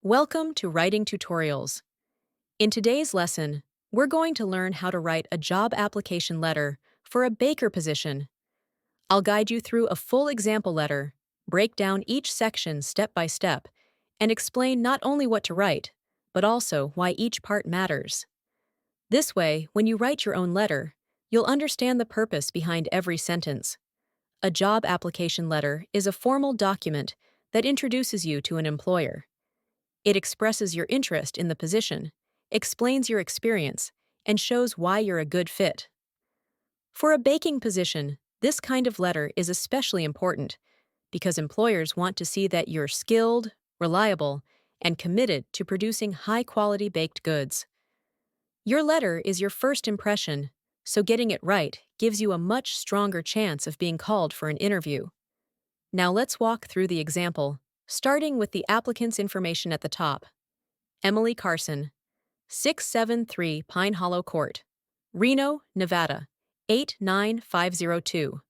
Welcome to Writing Tutorials. In today's lesson, we're going to learn how to write a job application letter for a baker position. I'll guide you through a full example letter, break down each section step by step, and explain not only what to write, but also why each part matters. This way, when you write your own letter, you'll understand the purpose behind every sentence. A job application letter is a formal document that introduces you to an employer. It expresses your interest in the position, explains your experience, and shows why you're a good fit. For a baking position, this kind of letter is especially important because employers want to see that you're skilled, reliable, and committed to producing high-quality baked goods. Your letter is your first impression, so getting it right gives you a much stronger chance of being called for an interview. Now let's walk through the example, starting with the applicant's information at the top. Emily Carson, 673 Pine Hollow Court, Reno, Nevada, 89502.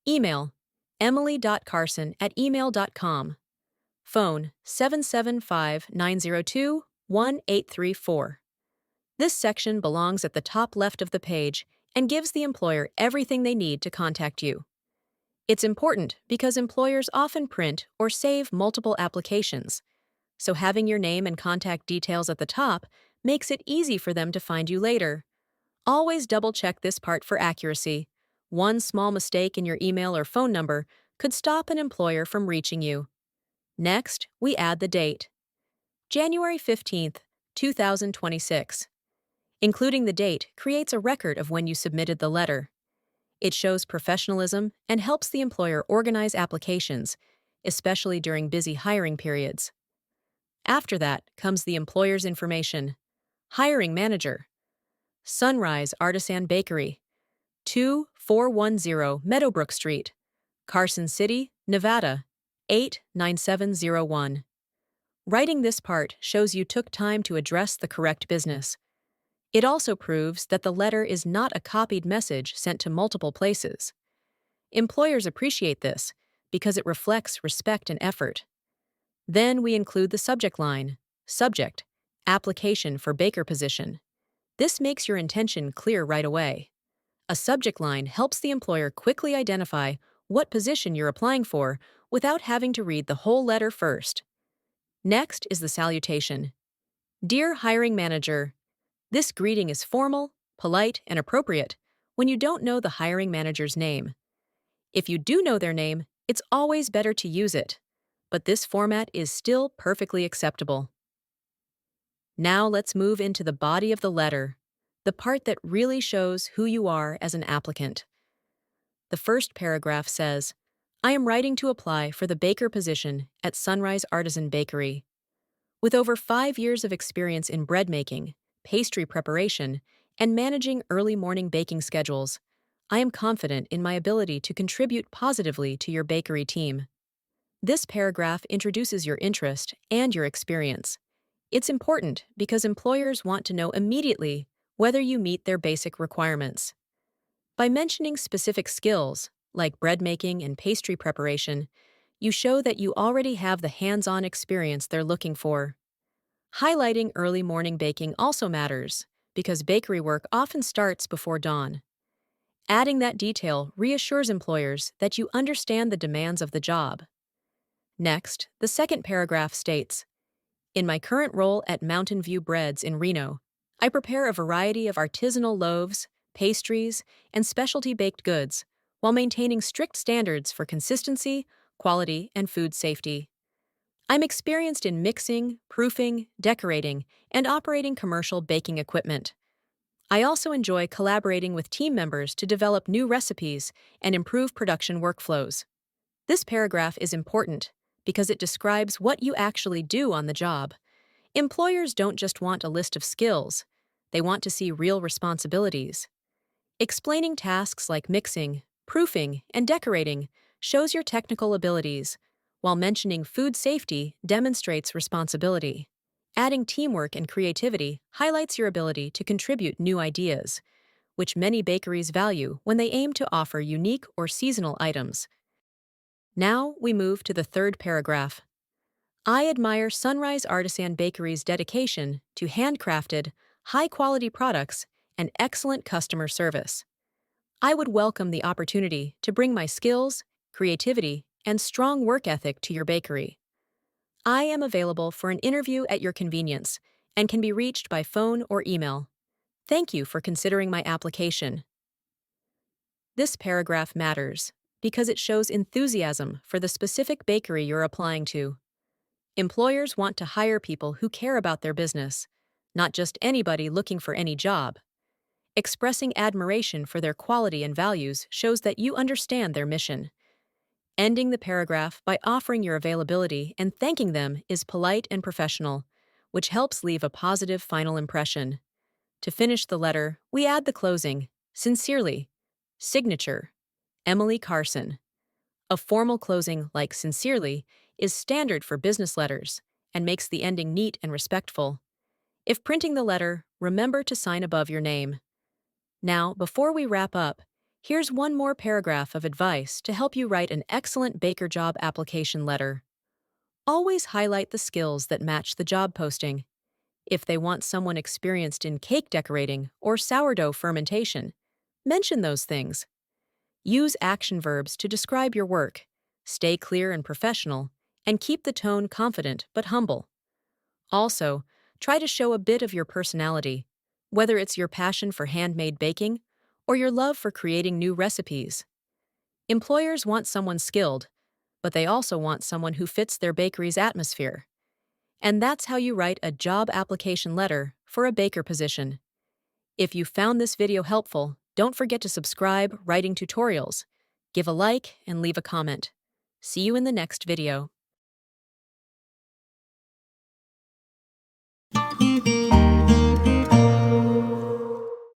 Email, emily.carson@email.com. Phone, 775-902-1834. This section belongs at the top left of the page and gives the employer everything they need to contact you. It's important because employers often print or save multiple applications, so having your name and contact details at the top makes it easy for them to find you later. Always double-check this part for accuracy. One small mistake in your email or phone number could stop an employer from reaching you. Next, we add the date. January 15th, 2026. Including the date creates a record of when you submitted the letter. It shows professionalism and helps the employer organize applications, especially during busy hiring periods. After that comes the employer's information. Hiring manager. Sunrise Artisan Bakery, 2410 Meadowbrook Street, Carson City, Nevada, 89701. Writing this part shows you took time to address the correct business. It also proves that the letter is not a copied message sent to multiple places. Employers appreciate this because it reflects respect and effort. Then we include the subject line, subject, application for baker position. This makes your intention clear right away. A subject line helps the employer quickly identify what position you're applying for without having to read the whole letter first. Next is the salutation. Dear hiring manager. This greeting is formal, polite, and appropriate when you don't know the hiring manager's name. If you do know their name, it's always better to use it, but this format is still perfectly acceptable. Now let's move into the body of the letter, the part that really shows who you are as an applicant. The first paragraph says, I am writing to apply for the baker position at Sunrise Artisan Bakery. With over 5 years of experience in bread making, pastry preparation, and managing early morning baking schedules, I am confident in my ability to contribute positively to your bakery team. This paragraph introduces your interest and your experience. It's important because employers want to know immediately whether you meet their basic requirements. By mentioning specific skills, like bread making and pastry preparation, you show that you already have the hands-on experience they're looking for. Highlighting early morning baking also matters, because bakery work often starts before dawn. Adding that detail reassures employers that you understand the demands of the job. Next, the second paragraph states, in my current role at Mountain View Breads in Reno, I prepare a variety of artisanal loaves, pastries, and specialty baked goods while maintaining strict standards for consistency, quality, and food safety. I'm experienced in mixing, proofing, decorating, and operating commercial baking equipment. I also enjoy collaborating with team members to develop new recipes and improve production workflows. This paragraph is important because it describes what you actually do on the job. Employers don't just want a list of skills, they want to see real responsibilities. Explaining tasks like mixing, proofing, and decorating shows your technical abilities, while mentioning food safety demonstrates responsibility. Adding teamwork and creativity highlights your ability to contribute new ideas, which many bakeries value when they aim to offer unique or seasonal items. Now we move to the third paragraph. I admire Sunrise Artisan Bakery's dedication to handcrafted, high quality products and excellent customer service. I would welcome the opportunity to bring my skills, creativity, and strong work ethic to your bakery. I am available for an interview at your convenience and can be reached by phone or email. Thank you for considering my application. This paragraph matters because it shows enthusiasm for the specific bakery you're applying to. Employers want to hire people who care about their business, not just anybody looking for any job. Expressing admiration for their quality and values shows that you understand their mission. Ending the paragraph by offering your availability and thanking them is polite and professional, which helps leave a positive final impression. To finish the letter, we add the closing, sincerely. Signature, Emily Carson. A formal closing like sincerely is standard for business letters and makes the ending neat and respectful. If printing the letter, remember to sign above your name. Now, before we wrap up, here's one more paragraph of advice to help you write an excellent baker job application letter. Always highlight the skills that match the job posting. If they want someone experienced in cake decorating or sourdough fermentation, mention those things. Use action verbs to describe your work. Stay clear and professional, and keep the tone confident but humble. Also, try to show a bit of your personality, whether it's your passion for handmade baking or your love for creating new recipes. Employers want someone skilled, but they also want someone who fits their bakery's atmosphere. And that's how you write a job application letter for a baker position. If you found this video helpful, don't forget to subscribe, writing tutorials, give a like, and leave a comment. See you in the next video.